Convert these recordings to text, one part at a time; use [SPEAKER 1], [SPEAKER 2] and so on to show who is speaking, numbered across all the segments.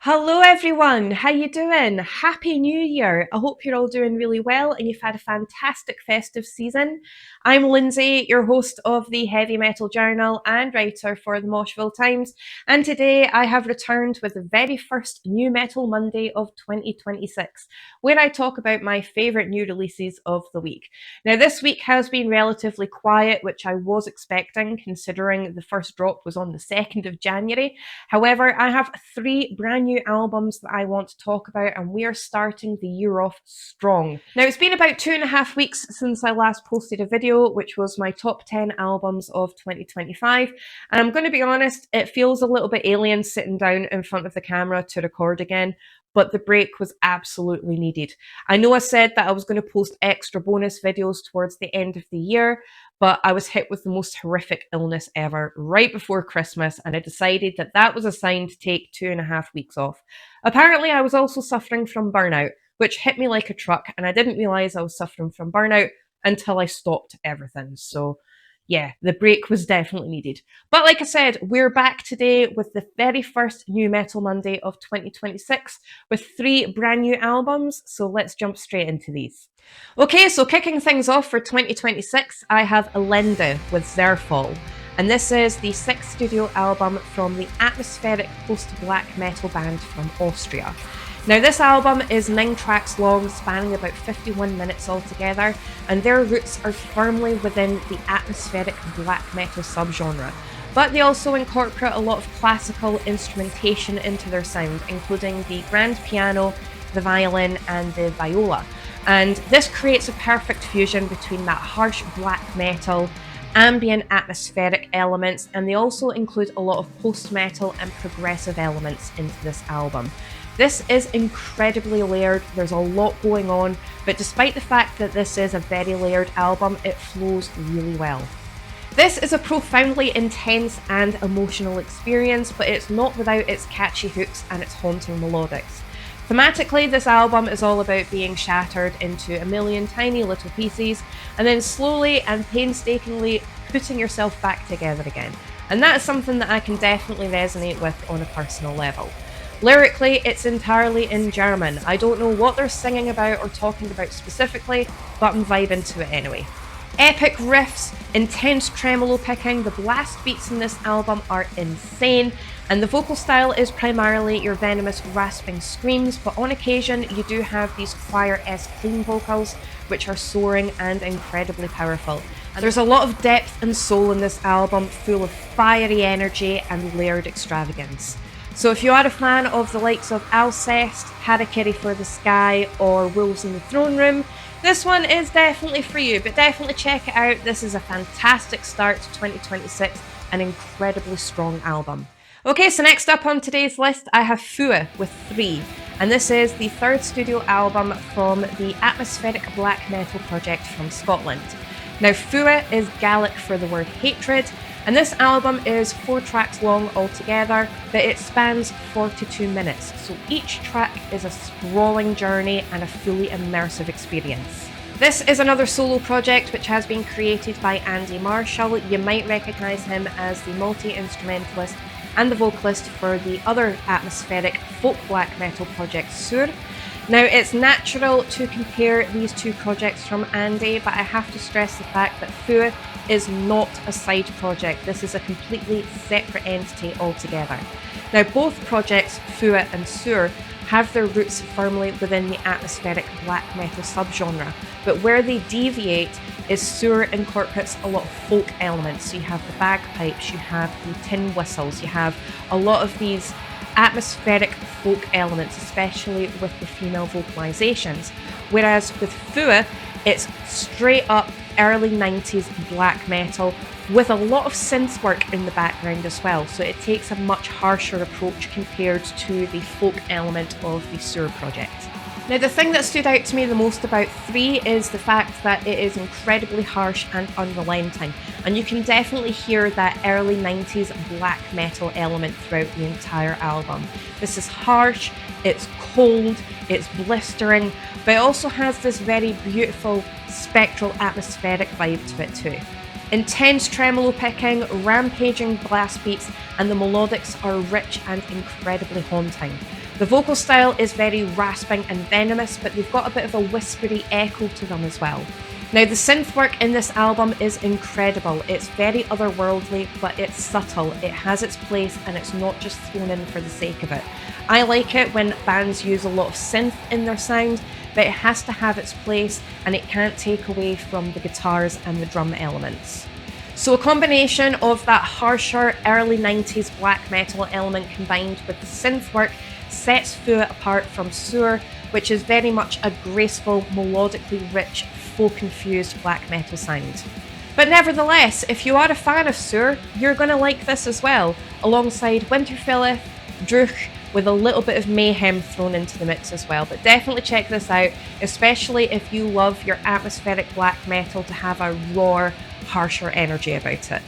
[SPEAKER 1] Hello everyone, how you doing? Happy New Year. I hope you're all doing really well and you've had a fantastic festive season. I'm Lindsay, your host of the Heavy Metal Journal and writer for the Moshville Times, and today I have returned with the very first New Metal Monday of 2026, where I talk about my favourite new releases of the week. Now this week has been relatively quiet, which I was expecting considering the first drop was on the 2nd of January. However, I have three brand new albums that I want to talk about, and we are starting the year off strong. Now, it's been about 2.5 weeks since I last posted a video, which was my top 10 albums of 2025. And I'm going to be honest, it feels a little bit alien sitting down in front of the camera to record again, but the break was absolutely needed. I know I said that I was going to post extra bonus videos towards the end of the year, but I was hit with the most horrific illness ever right before Christmas, and I decided that that was a sign to take 2.5 weeks off. Apparently, I was also suffering from burnout, which hit me like a truck, and I didn't realize I was suffering from burnout until I stopped everything. So, yeah, the break was definitely needed. But like I said, we're back today with the very first New Metal Monday of 2026 with three brand new albums. So let's jump straight into these. Okay, so kicking things off for 2026, I have Ellende with Zerfall. And this is the sixth studio album from the atmospheric post-black metal band from Austria. Now, this album is 9 tracks long, spanning about 51 minutes altogether, and their roots are firmly within the atmospheric black metal subgenre. But they also incorporate a lot of classical instrumentation into their sound, including the grand piano, the violin, and the viola. And this creates a perfect fusion between that harsh black metal, ambient atmospheric elements, and they also include a lot of post-metal and progressive elements into this album. This is incredibly layered, there's a lot going on, but despite the fact that this is a very layered album, it flows really well. This is a profoundly intense and emotional experience, but it's not without its catchy hooks and its haunting melodics. Thematically, this album is all about being shattered into a million tiny little pieces and then slowly and painstakingly putting yourself back together again. And that is something that I can definitely resonate with on a personal level. Lyrically, it's entirely in German. I don't know what they're singing about or talking about specifically, but I'm vibing to it anyway. Epic riffs, intense tremolo picking, the blast beats in this album are insane, and the vocal style is primarily your venomous rasping screams, but on occasion you do have these choir-esque clean vocals, which are soaring and incredibly powerful. And there's a lot of depth and soul in this album, full of fiery energy and layered extravagance. So if you are a fan of the likes of Alcest, Harakiri for the Sky, or Wolves in the Throne Room, this one is definitely for you, but definitely check it out. This is a fantastic start to 2026, an incredibly strong album. Okay, so next up on today's list, I have Fua with 3, and this is the third studio album from the atmospheric black metal project from Scotland. Now, Fua is Gaelic for the word hatred, and this album is 4 tracks long altogether, but it spans 42 minutes, so each track is a sprawling journey and a fully immersive experience. This is another solo project which has been created by Andy Marshall. You might recognise him as the multi-instrumentalist and the vocalist for the other atmospheric folk black metal project Sur. Now, it's natural to compare these two projects from Andy, but I have to stress the fact that Fua is not a side project. This is a completely separate entity altogether. Now, both projects, Fua and Sur, have their roots firmly within the atmospheric black metal subgenre, but where they deviate is Sur incorporates a lot of folk elements. So you have the bagpipes, you have the tin whistles, you have a lot of these atmospheric folk elements, especially with the female vocalizations. Whereas with Fua, it's straight up early 90s black metal with a lot of synth work in the background as well. So it takes a much harsher approach compared to the folk element of the Sur project. Now, the thing that stood out to me the most about 3 is the fact that it is incredibly harsh and unrelenting, and you can definitely hear that early 90s black metal element throughout the entire album. This is harsh, it's cold, it's blistering, but it also has this very beautiful spectral atmospheric vibe to it too. Intense tremolo picking, rampaging blast beats, and the melodics are rich and incredibly haunting. The vocal style is very rasping and venomous, but they've got a bit of a whispery echo to them as well. Now, the synth work in this album is incredible. It's very otherworldly, but it's subtle. It has its place and it's not just thrown in for the sake of it. I like it when bands use a lot of synth in their sound, but it has to have its place and it can't take away from the guitars and the drum elements. So a combination of that harsher early 90s black metal element combined with the synth work sets Foo apart from Sewer, which is very much a graceful, melodically rich, folk-infused black metal sound. But nevertheless, if you are a fan of Sewer, you're going to like this as well, alongside Winterfellith, Druch, with a little bit of mayhem thrown into the mix as well. But definitely check this out, especially if you love your atmospheric black metal to have a raw, harsher energy about it.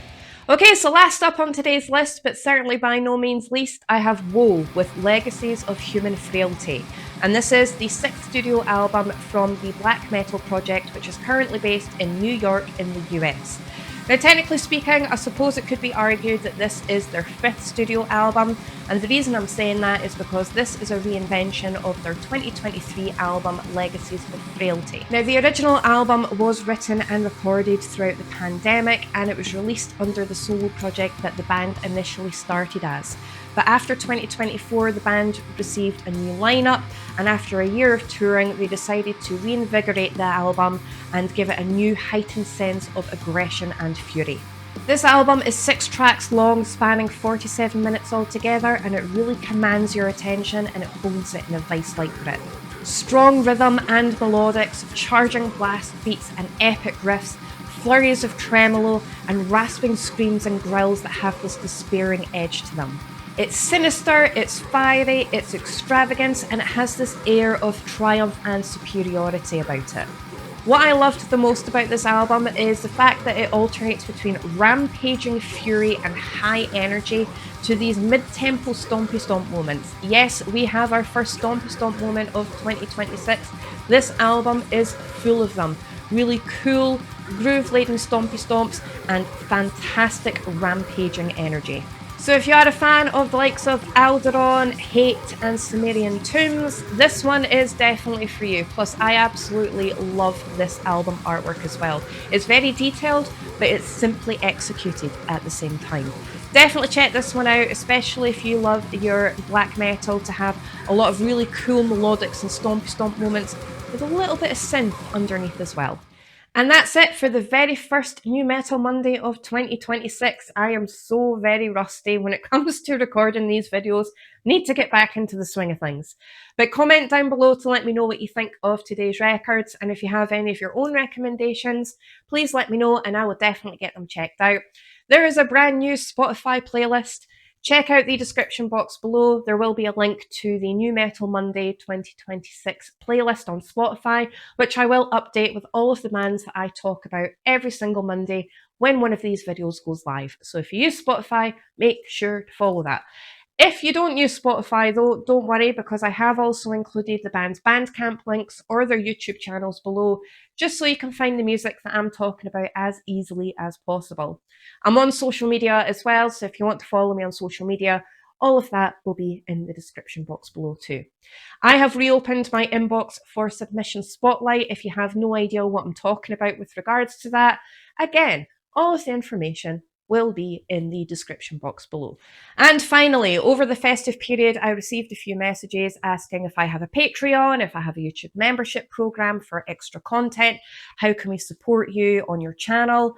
[SPEAKER 1] Okay, so last up on today's list, but certainly by no means least, I have Woe with Legacies of Human Frailty. And this is the 6th studio album from the black metal project, which is currently based in New York in the US. Now, technically speaking, I suppose it could be argued that this is their 5th studio album, and the reason I'm saying that is because this is a reinvention of their 2023 album, Legacies of Frailty. Now, the original album was written and recorded throughout the pandemic, and it was released under the solo project that the band initially started as. But after 2024, the band received a new lineup, and after a year of touring, they decided to reinvigorate the album and give it a new heightened sense of aggression and fury. This album is 6 tracks long, spanning 47 minutes altogether, and it really commands your attention and it holds it in a vice-like grip. Strong rhythm and melodics, charging blast beats and epic riffs, flurries of tremolo, and rasping screams and growls that have this despairing edge to them. It's sinister, it's fiery, it's extravagant, and it has this air of triumph and superiority about it. What I loved the most about this album is the fact that it alternates between rampaging fury and high energy to these mid-tempo stompy stomp moments. Yes, we have our first stompy stomp moment of 2026. This album is full of them. Really cool, groove-laden stompy stomps and fantastic rampaging energy. So if you are a fan of the likes of Alderon, Hate and Sumerian Tombs, this one is definitely for you. Plus, I absolutely love this album artwork as well. It's very detailed, but it's simply executed at the same time. Definitely check this one out, especially if you love your black metal to have a lot of really cool melodics and stompy stomp moments with a little bit of synth underneath as well. And that's it for the very first New Metal Monday of 2026. I am so very rusty when it comes to recording these videos. Need to get back into the swing of things. But comment down below to let me know what you think of today's records. And if you have any of your own recommendations, please let me know and I will definitely get them checked out. There is a brand new Spotify playlist. Check out the description box below. There will be a link to the New Metal Monday 2026 playlist on Spotify, which I will update with all of the bands that I talk about every single Monday when one of these videos goes live. So if you use Spotify, make sure to follow that. If you don't use Spotify though, don't worry because I have also included the band's Bandcamp links or their YouTube channels below, just so you can find the music that I'm talking about as easily as possible. I'm on social media as well, so if you want to follow me on social media, all of that will be in the description box below too. I have reopened my inbox for submission spotlight if you have no idea what I'm talking about with regards to that. Again, all of the information will be in the description box below. And finally, over the festive period, I received a few messages asking if I have a Patreon, if I have a YouTube membership program for extra content, how can we support you on your channel?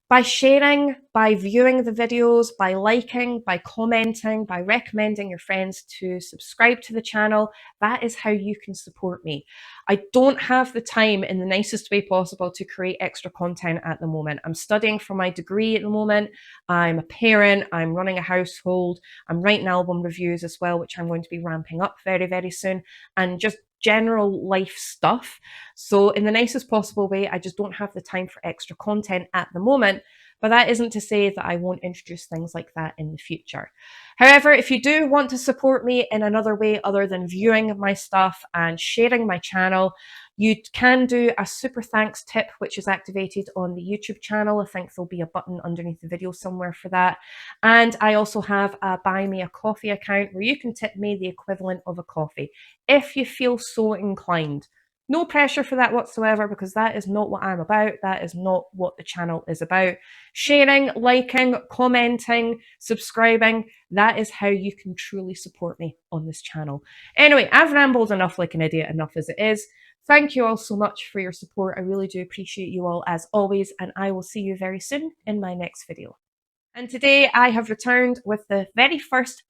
[SPEAKER 1] By sharing, by viewing the videos, by liking, by commenting, by recommending your friends to subscribe to the channel, that is how you can support me. I don't have the time in the nicest way possible to create extra content at the moment. I'm studying for my degree at the moment. I'm a parent, I'm running a household, I'm writing album reviews as well, which I'm going to be ramping up very, very soon, and just general life stuff. So in the nicest possible way, I just don't have the time for extra content at the moment, but that isn't to say that I won't introduce things like that in the future. However, if you do want to support me in another way other than viewing my stuff and sharing my channel, You can do a super thanks tip, which is activated on the YouTube channel. I think there'll be a button underneath the video somewhere for that. And I also have a buy me a coffee account where you can tip me the equivalent of a coffee if you feel so inclined. No pressure for that whatsoever, because that is not what I'm about. That is not what the channel is about. Sharing, liking, commenting, subscribing, that is how you can truly support me on this channel. Anyway, I've rambled enough like an idiot enough as it is. Thank you all so much for your support. I really do appreciate you all as always, and I will see you very soon in my next video. And today I have returned with the very first